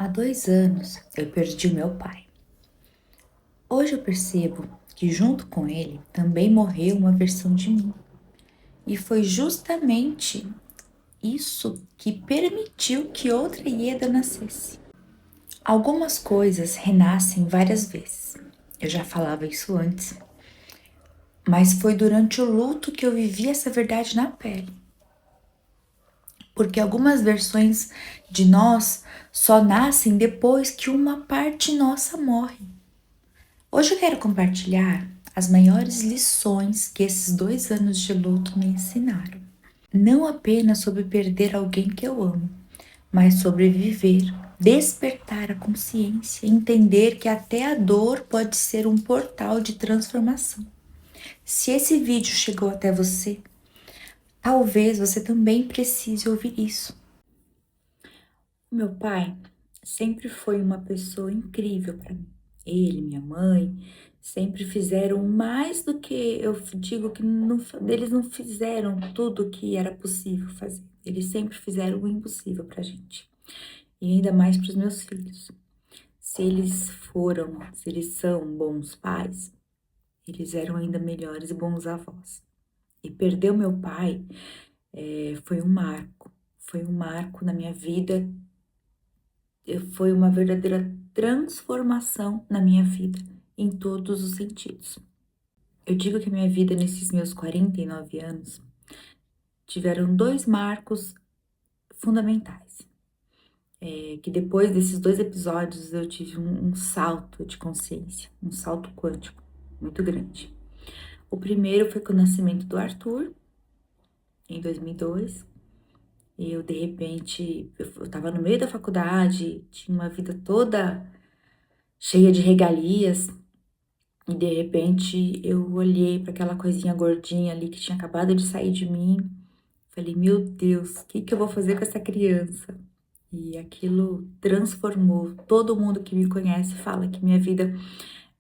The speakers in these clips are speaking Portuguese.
Há 2 anos eu perdi o meu pai. Hoje eu percebo que junto com ele também morreu uma versão de mim. E foi justamente isso que permitiu que outra Ieda nascesse. Algumas coisas renascem várias vezes. Eu já falava isso antes, mas foi durante o luto que eu vivi essa verdade na pele. Porque algumas versões de nós só nascem depois que uma parte nossa morre. Hoje eu quero compartilhar as maiores lições que esses 2 anos de luto me ensinaram. Não apenas sobre perder alguém que eu amo, mas sobre viver, despertar a consciência, entender que até a dor pode ser um portal de transformação. Se esse vídeo chegou até você, talvez você também precise ouvir isso. Meu pai sempre foi uma pessoa incrível para mim. Ele, minha mãe, sempre fizeram mais do que eu digo que eles não fizeram tudo o que era possível fazer. Eles sempre fizeram o impossível pra gente. E ainda mais para os meus filhos. Se eles são bons pais, eles eram ainda melhores e bons avós. E perder o meu pai foi um marco. Foi um marco na minha vida. Foi uma verdadeira transformação na minha vida, em todos os sentidos. Eu digo que a minha vida nesses meus 49 anos tiveram 2 marcos fundamentais. Que depois desses 2 episódios eu tive um salto de consciência, um salto quântico muito grande. O primeiro foi com o nascimento do Arthur, em 2002. Eu, de repente, eu tava no meio da faculdade, tinha uma vida toda cheia de regalias, e de repente eu olhei para aquela coisinha gordinha ali que tinha acabado de sair de mim. Falei, meu Deus, o que que eu vou fazer com essa criança? E aquilo transformou. Todo mundo que me conhece fala que minha vida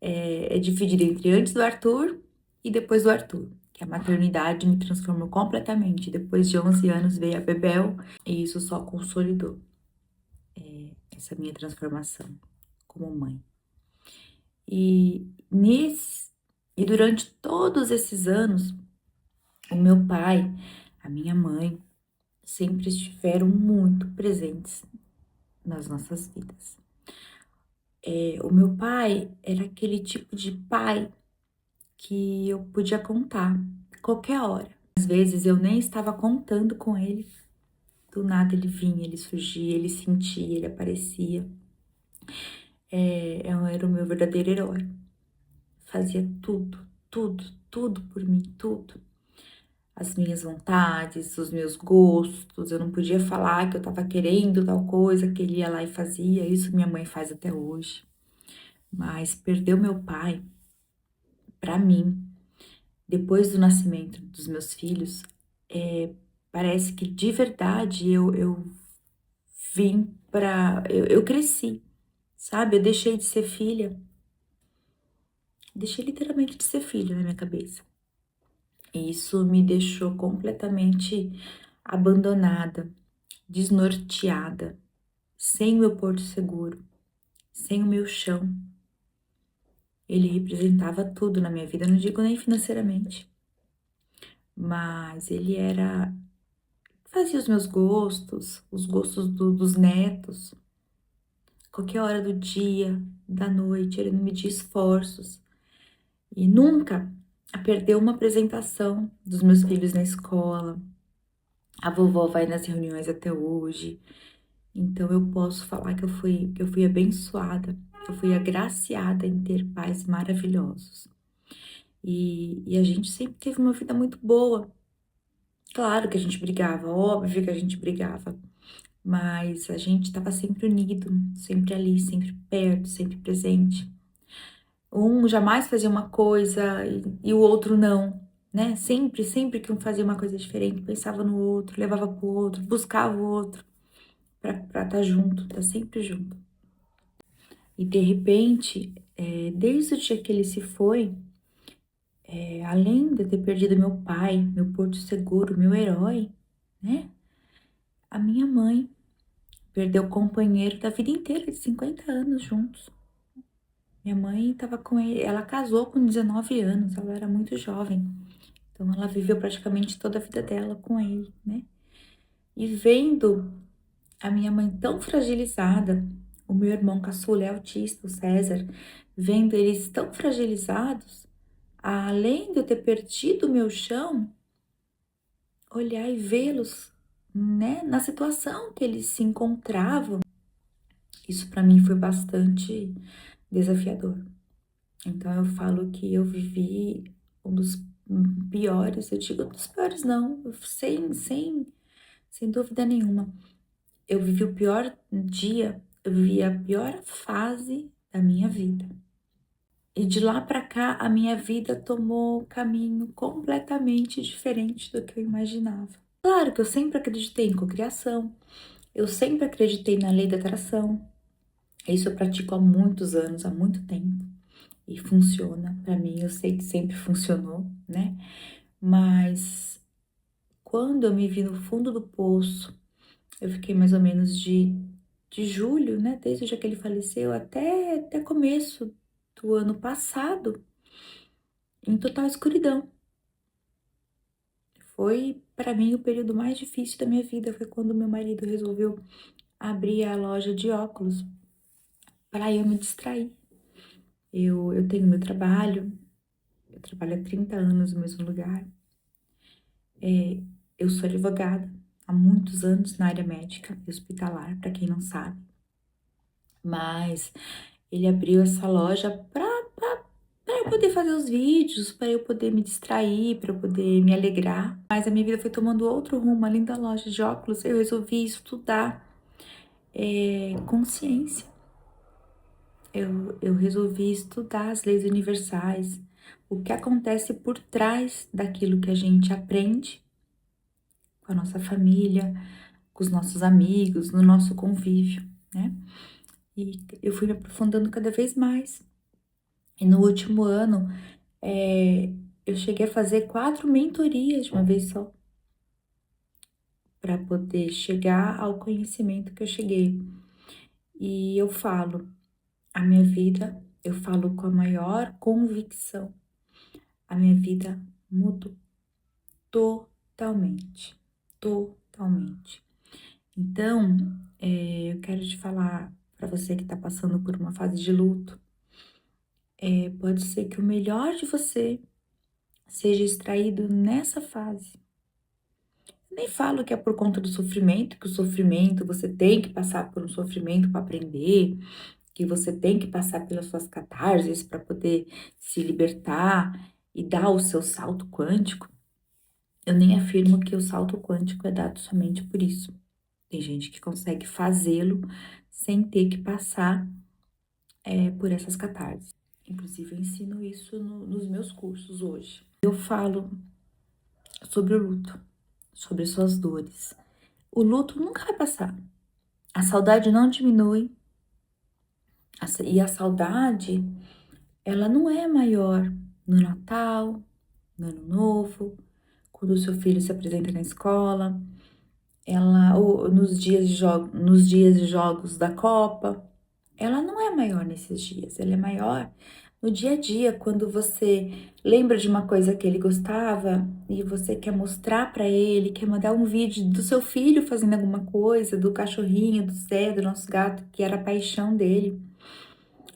é dividida entre antes do Arthur e depois do Arthur. Que a maternidade me transformou completamente. Depois de 11 anos veio a Bebel e isso só consolidou essa minha transformação como mãe. E durante todos esses anos, o meu pai, a minha mãe, sempre estiveram muito presentes nas nossas vidas. O meu pai era aquele tipo de pai que eu podia contar qualquer hora. Às vezes eu nem estava contando com ele, do nada ele vinha, ele surgia, ele sentia, ele aparecia. Era o meu verdadeiro herói. Fazia tudo, tudo, tudo por mim, tudo. As minhas vontades, os meus gostos. Eu não podia falar que eu tava querendo tal coisa, que ele ia lá e fazia. Isso minha mãe faz até hoje. Mas perder o meu pai, pra mim, depois do nascimento dos meus filhos, parece que de verdade eu vim pra. Eu cresci, sabe? Eu deixei de ser filha. Deixei literalmente de ser filha na minha cabeça. E isso me deixou completamente abandonada, desnorteada, sem o meu porto seguro, sem o meu chão. Ele representava tudo na minha vida, não digo nem financeiramente, mas ele era, fazia os meus gostos, os gostos dos netos, qualquer hora do dia, da noite, ele não media esforços e nunca perdeu uma apresentação dos meus filhos na escola. A vovó vai nas reuniões até hoje. Então eu posso falar que eu fui abençoada, que eu fui agraciada em ter pais maravilhosos. E a gente sempre teve uma vida muito boa. Claro que a gente brigava, óbvio que a gente brigava, mas a gente estava sempre unido, sempre ali, sempre perto, sempre presente. Um jamais fazia uma coisa e o outro não, né? Sempre, sempre que um fazia uma coisa diferente, pensava no outro, levava pro outro, buscava o outro pra estar junto, tá sempre junto. E de repente, desde o dia que ele se foi, além de eu ter perdido meu pai, meu porto seguro, meu herói, né? A minha mãe perdeu o companheiro da vida inteira, de 50 anos juntos. Minha mãe estava com ele, ela casou com 19 anos, ela era muito jovem. Então ela viveu praticamente toda a vida dela com ele, né? E vendo a minha mãe tão fragilizada, o meu irmão caçula é autista, o César, vendo eles tão fragilizados, além de eu ter perdido o meu chão, olhar e vê-los, né, na situação que eles se encontravam, isso para mim foi bastante desafiador. Então eu falo que eu vivi um dos piores, eu digo um dos piores não, sem dúvida nenhuma. Eu vivi o pior dia, eu vivi a pior fase da minha vida. E de lá para cá, a minha vida tomou um caminho completamente diferente do que eu imaginava. Claro que eu sempre acreditei em cocriação, eu sempre acreditei na lei da atração. Isso eu pratico há muitos anos, há muito tempo. E funciona para mim, eu sei que sempre funcionou, né? Mas quando eu me vi no fundo do poço, eu fiquei mais ou menos de julho, né? Desde o dia que ele faleceu até começo do ano passado, em total escuridão. Foi para mim o período mais difícil da minha vida. Foi quando meu marido resolveu abrir a loja de óculos para eu me distrair. Eu tenho meu trabalho, eu trabalho há 30 anos no mesmo lugar. Eu sou advogada há muitos anos na área médica e hospitalar, para quem não sabe. Mas ele abriu essa loja para eu poder fazer os vídeos, para eu poder me distrair, para eu poder me alegrar. Mas a minha vida foi tomando outro rumo, além da loja de óculos, eu resolvi estudar consciência. Eu resolvi estudar as leis universais, o que acontece por trás daquilo que a gente aprende com a nossa família, com os nossos amigos, no nosso convívio, né? E eu fui me aprofundando cada vez mais. E no último ano, eu cheguei a fazer 4 mentorias de uma vez só, para poder chegar ao conhecimento que eu cheguei. E eu falo, a minha vida, eu falo com a maior convicção, a minha vida mudou totalmente, totalmente. Então, eu quero te falar para você que está passando por uma fase de luto, pode ser que o melhor de você seja extraído nessa fase. Nem falo que é por conta do sofrimento, que o sofrimento, você tem que passar por um sofrimento para aprender, que você tem que passar pelas suas catarses para poder se libertar e dar o seu salto quântico. Eu nem afirmo que o salto quântico é dado somente por isso. Tem gente que consegue fazê-lo sem ter que passar por essas catarses. Inclusive, eu ensino isso nos meus cursos hoje. Eu falo sobre o luto, sobre suas dores. O luto nunca vai passar. A saudade não diminui. E a saudade, ela não é maior no Natal, no Ano Novo, quando o seu filho se apresenta na escola, ou nos dias de jogos da Copa. Ela não é maior nesses dias, ela é maior no dia a dia, quando você lembra de uma coisa que ele gostava e você quer mostrar para ele, quer mandar um vídeo do seu filho fazendo alguma coisa, do cachorrinho, do Zé, do nosso gato, que era a paixão dele.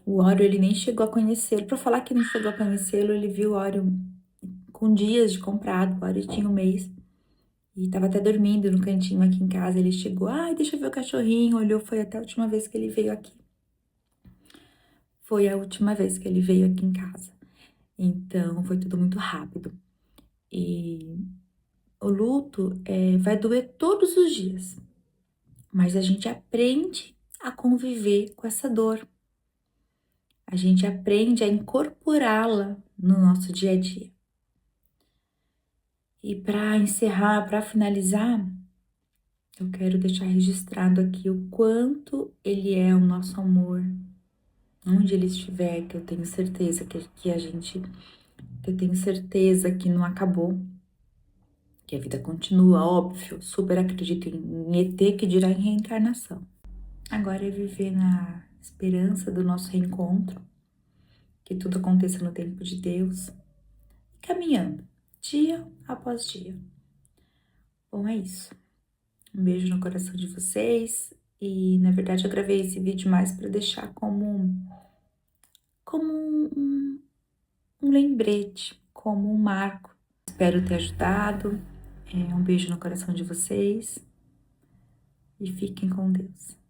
O Oreo, ele nem chegou a conhecê-lo. Para falar que não chegou a conhecê-lo, ele viu o Oreo com dias de comprado. O Oreo tinha um mês. E tava até dormindo no cantinho aqui em casa. Ele chegou, ai, deixa eu ver o cachorrinho. Olhou, foi até a última vez que ele veio aqui. Foi a última vez que ele veio aqui em casa. Então, foi tudo muito rápido. E o luto vai doer todos os dias. Mas a gente aprende a conviver com essa dor. A gente aprende a incorporá-la no nosso dia a dia. E para encerrar, para finalizar, eu quero deixar registrado aqui o quanto ele é o nosso amor, onde ele estiver, que eu tenho certeza que eu tenho certeza que não acabou, que a vida continua, óbvio, super acredito em ET, que dirá em reencarnação. Agora é viver na esperança do nosso reencontro, que tudo aconteça no tempo de Deus, e caminhando, dia após dia. Bom, é isso. Um beijo no coração de vocês. E, na verdade, eu gravei esse vídeo mais para deixar como um lembrete, como um marco. Espero ter ajudado. Um beijo no coração de vocês e fiquem com Deus.